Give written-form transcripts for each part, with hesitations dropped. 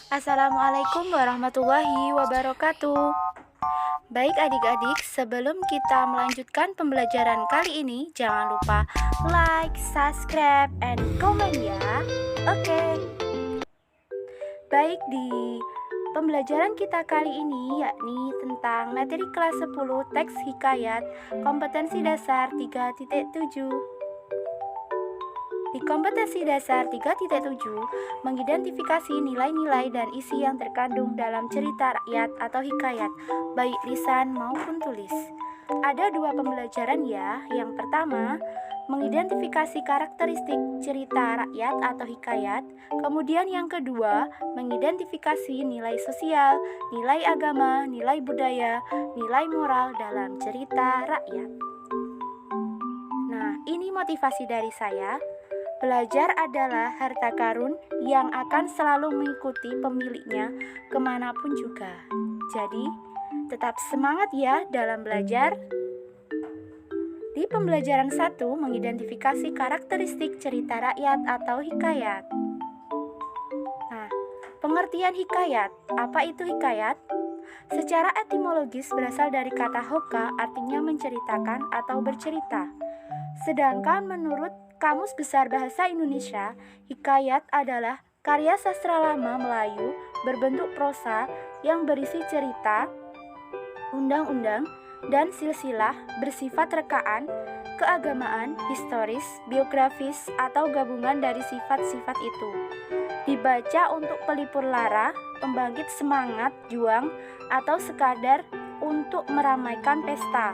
Assalamualaikum warahmatullahi wabarakatuh. Baik adik-adik, sebelum kita melanjutkan pembelajaran kali ini, jangan lupa like, subscribe, and comment ya. Oke. Baik, di pembelajaran kita kali ini yakni tentang materi kelas 10 teks hikayat kompetensi dasar 3.7. Di kompetensi dasar 3.7, mengidentifikasi nilai-nilai dan isi yang terkandung dalam cerita rakyat atau hikayat, baik lisan maupun tulis. Ada dua pembelajaran ya. Yang pertama, mengidentifikasi karakteristik cerita rakyat atau hikayat. Kemudian yang kedua, mengidentifikasi nilai sosial, nilai agama, nilai budaya, nilai moral dalam cerita rakyat. Nah, ini motivasi dari saya. Belajar adalah harta karun yang akan selalu mengikuti pemiliknya kemanapun juga. Jadi, tetap semangat ya dalam belajar. Di pembelajaran 1, mengidentifikasi karakteristik cerita rakyat atau hikayat. Nah, pengertian hikayat. Apa itu hikayat? Secara etimologis berasal dari kata hoka, artinya menceritakan atau bercerita. Sedangkan menurut Kamus Besar Bahasa Indonesia, hikayat adalah karya sastra lama Melayu berbentuk prosa yang berisi cerita, undang-undang, dan silsilah bersifat rekaan, keagamaan, historis, biografis, atau gabungan dari sifat-sifat itu. Dibaca untuk pelipur lara, pembangkit semangat, juang, atau sekadar untuk meramaikan pesta.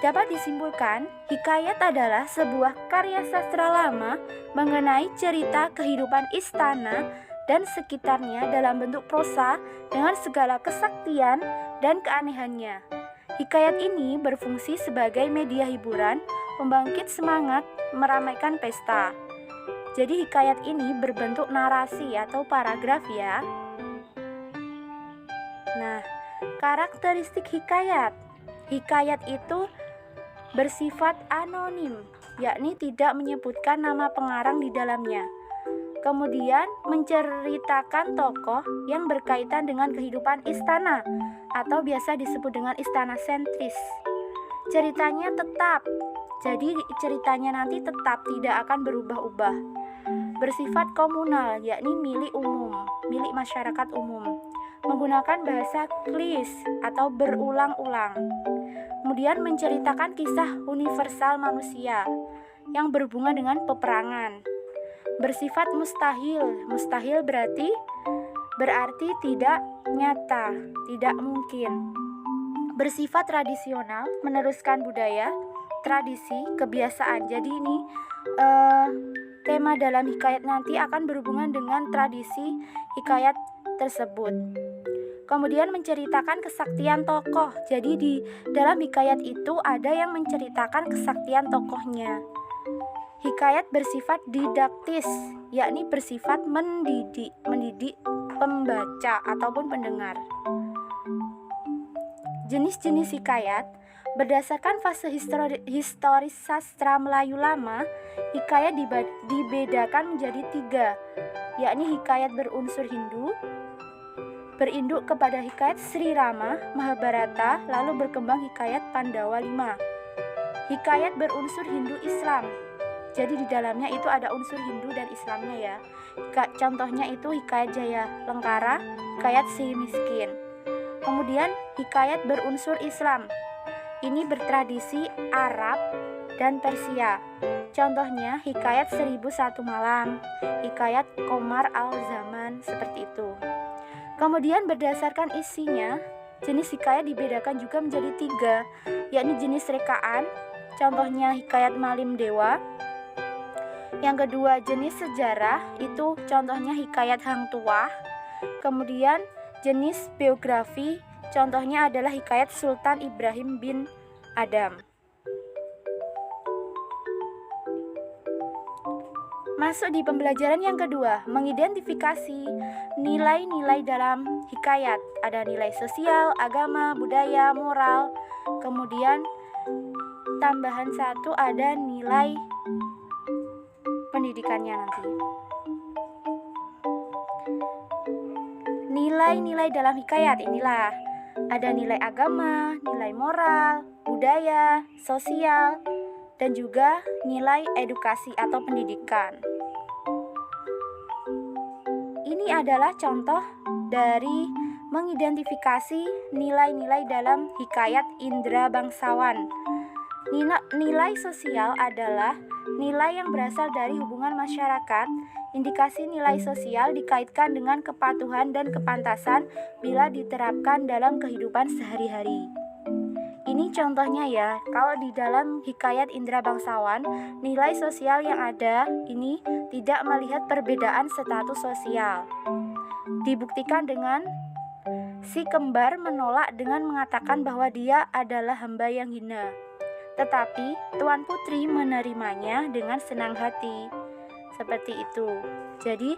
Dapat disimpulkan, hikayat adalah sebuah karya sastra lama mengenai cerita kehidupan istana dan sekitarnya dalam bentuk prosa dengan segala kesaktian dan keanehannya. Hikayat ini berfungsi sebagai media hiburan, pembangkit semangat, meramaikan pesta. Jadi hikayat ini berbentuk narasi atau paragraf ya. Nah, karakteristik hikayat. Hikayat itu bersifat anonim, yakni tidak menyebutkan nama pengarang di dalamnya. Kemudian menceritakan tokoh yang berkaitan dengan kehidupan istana atau biasa disebut dengan istana sentris. Ceritanya tetap, jadi ceritanya nanti tetap tidak akan berubah-ubah. Bersifat komunal, yakni milik umum, milik masyarakat umum. Menggunakan bahasa klis atau berulang-ulang. Kemudian menceritakan kisah universal manusia yang berhubungan dengan peperangan. Bersifat mustahil. Mustahil berarti tidak nyata, tidak mungkin. Bersifat tradisional, meneruskan budaya, tradisi, kebiasaan. Jadi ini tema dalam hikayat nanti akan berhubungan dengan tradisi hikayat tersebut. Kemudian menceritakan kesaktian tokoh. Jadi di dalam hikayat itu ada yang menceritakan kesaktian tokohnya. Hikayat bersifat didaktis, yakni bersifat mendidik pembaca ataupun pendengar. Jenis-jenis hikayat. Berdasarkan fase historis sastra Melayu lama, hikayat dibedakan menjadi 3, yakni hikayat berunsur Hindu, berinduk kepada hikayat Sri Rama, Mahabharata, lalu berkembang hikayat Pandawa 5. Hikayat berunsur Hindu Islam. Jadi di dalamnya itu ada unsur Hindu dan Islamnya ya. Contohnya itu hikayat Jaya Lengkara, hikayat Si Miskin. Kemudian hikayat berunsur Islam. Ini bertradisi Arab dan Persia. Contohnya hikayat 1001 Malam, hikayat Komar Al-Zaman, seperti itu. Kemudian berdasarkan isinya, jenis hikayat dibedakan juga menjadi 3, yakni jenis rekaan, contohnya hikayat Malim Dewa. Yang kedua jenis sejarah, itu contohnya hikayat Hang Tuah. Kemudian jenis biografi, contohnya adalah hikayat Sultan Ibrahim bin Adam. Masuk di pembelajaran yang kedua, mengidentifikasi nilai-nilai dalam hikayat. Ada nilai sosial, agama, budaya, moral. Kemudian tambahan 1 ada nilai pendidikannya nanti. nilai-nilai dalam hikayat inilah ada nilai agama, nilai moral, budaya, sosial, dan juga nilai edukasi atau pendidikan. Ini adalah contoh dari mengidentifikasi nilai-nilai dalam hikayat Indra Bangsawan. Nilai sosial adalah nilai yang berasal dari hubungan masyarakat. Indikasi nilai sosial dikaitkan dengan kepatuhan dan kepantasan bila diterapkan dalam kehidupan sehari-hari. Ini contohnya ya, kalau di dalam hikayat Indra Bangsawan, nilai sosial yang ada ini tidak melihat perbedaan status sosial. Dibuktikan dengan si kembar menolak dengan mengatakan bahwa dia adalah hamba yang hina. Tetapi Tuan Putri menerimanya dengan senang hati. Seperti itu. Jadi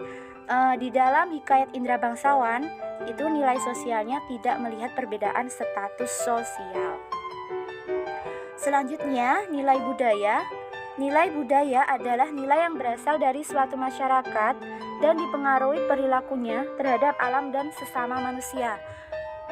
di dalam hikayat Indra Bangsawan itu nilai sosialnya tidak melihat perbedaan status sosial. Selanjutnya, nilai budaya. Nilai budaya adalah nilai yang berasal dari suatu masyarakat dan dipengaruhi perilakunya terhadap alam dan sesama manusia.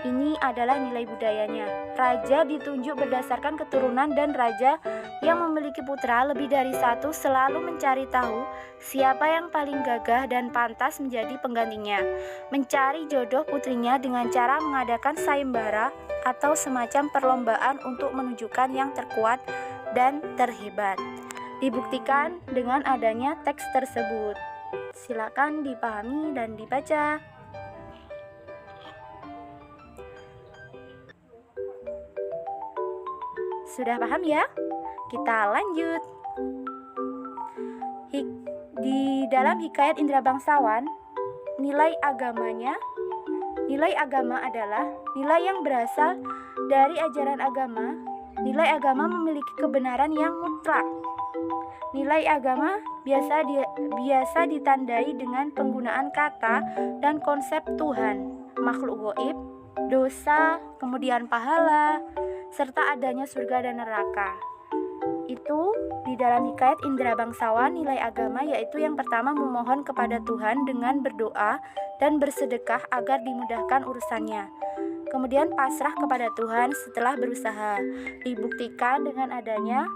Ini adalah nilai budayanya. Raja ditunjuk berdasarkan keturunan dan raja yang memiliki putra lebih dari satu selalu mencari tahu siapa yang paling gagah dan pantas menjadi penggantinya. Mencari jodoh putrinya dengan cara mengadakan sayembara atau semacam perlombaan untuk menunjukkan yang terkuat dan terhebat. Dibuktikan dengan adanya teks tersebut. Silakan dipahami dan dibaca. Sudah paham ya? Kita lanjut. Di dalam hikayat Indra Bangsawan, nilai agama adalah nilai yang berasal dari ajaran agama. Nilai agama memiliki kebenaran yang mutlak. Nilai agama biasa ditandai dengan penggunaan kata dan konsep Tuhan, makhluk gaib, dosa, kemudian pahala, serta adanya surga dan neraka. Itu di dalam hikayat Indra Bangsawan, nilai agama yaitu yang pertama memohon kepada Tuhan dengan berdoa dan bersedekah agar dimudahkan urusannya. Kemudian pasrah kepada Tuhan setelah berusaha. Dibuktikan dengan adanya,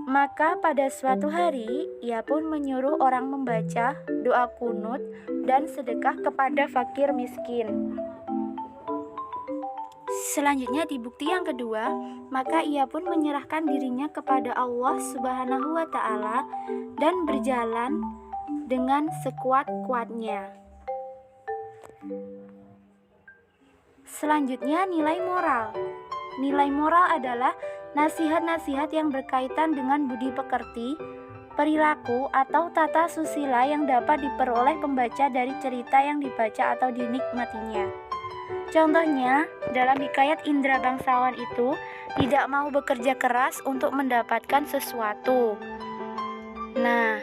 maka pada suatu hari ia pun menyuruh orang membaca doa kunut dan sedekah kepada fakir miskin. Selanjutnya di bukti yang kedua, maka ia pun menyerahkan dirinya kepada Allah Subhanahu wa Ta'ala dan berjalan dengan sekuat-kuatnya. Selanjutnya nilai moral. Nilai moral adalah nasihat-nasihat yang berkaitan dengan budi pekerti, perilaku atau tata susila yang dapat diperoleh pembaca dari cerita yang dibaca atau dinikmatinya. Contohnya, dalam hikayat Indra Bangsawan itu tidak mau bekerja keras untuk mendapatkan sesuatu. Nah,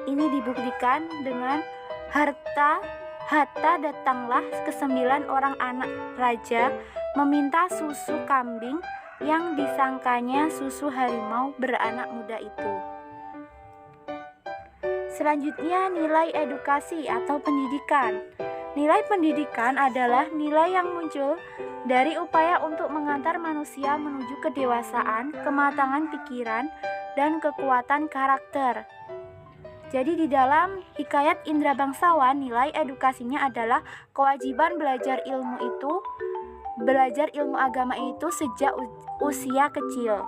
ini dibuktikan dengan Hatta datanglah ke-9 orang anak raja meminta susu kambing yang disangkanya susu harimau beranak muda itu. Selanjutnya, nilai edukasi atau pendidikan. Nilai pendidikan adalah nilai yang muncul dari upaya untuk mengantar manusia menuju kedewasaan, kematangan pikiran, dan kekuatan karakter. Jadi di dalam hikayat Indra Bangsawan, nilai edukasinya adalah kewajiban belajar ilmu agama itu sejak usia kecil.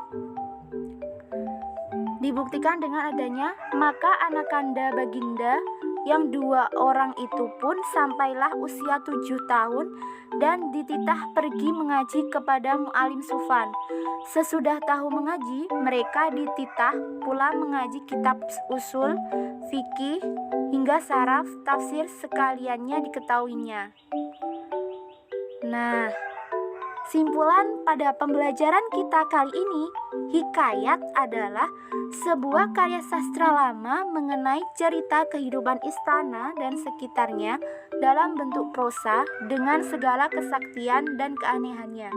Dibuktikan dengan adanya, maka Anakanda Baginda yang 2 orang itu pun sampailah usia 7 tahun dan dititah pergi mengaji kepada Mu'alim Sufan. Sesudah tahu mengaji, mereka dititah pula mengaji kitab usul, fikih, hingga saraf, tafsir sekaliannya diketahuinya. Nah, simpulan pada pembelajaran kita kali ini, hikayat adalah sebuah karya sastra lama mengenai cerita kehidupan istana dan sekitarnya dalam bentuk prosa dengan segala kesaktian dan keanehannya.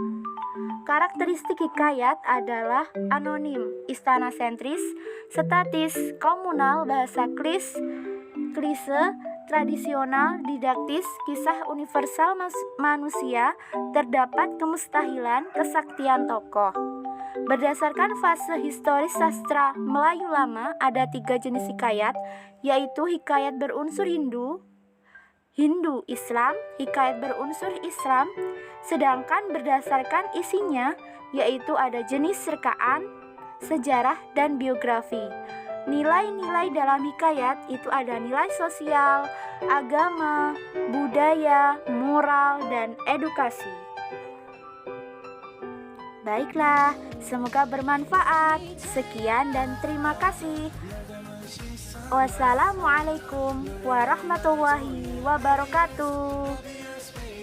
Karakteristik hikayat adalah anonim, istana sentris, statis, komunal, bahasa klise, tradisional, didaktis, kisah universal manusia, terdapat kemustahilan, kesaktian tokoh. Berdasarkan fase historis sastra Melayu lama, ada 3 jenis hikayat, yaitu hikayat berunsur Hindu-Islam, hikayat berunsur Islam, sedangkan berdasarkan isinya, yaitu ada jenis rekaan, sejarah, dan biografi. Nilai-nilai dalam hikayat itu ada nilai sosial, agama, budaya, moral, dan edukasi. Baiklah, semoga bermanfaat. Sekian dan terima kasih. Wassalamualaikum warahmatullahi wabarakatuh.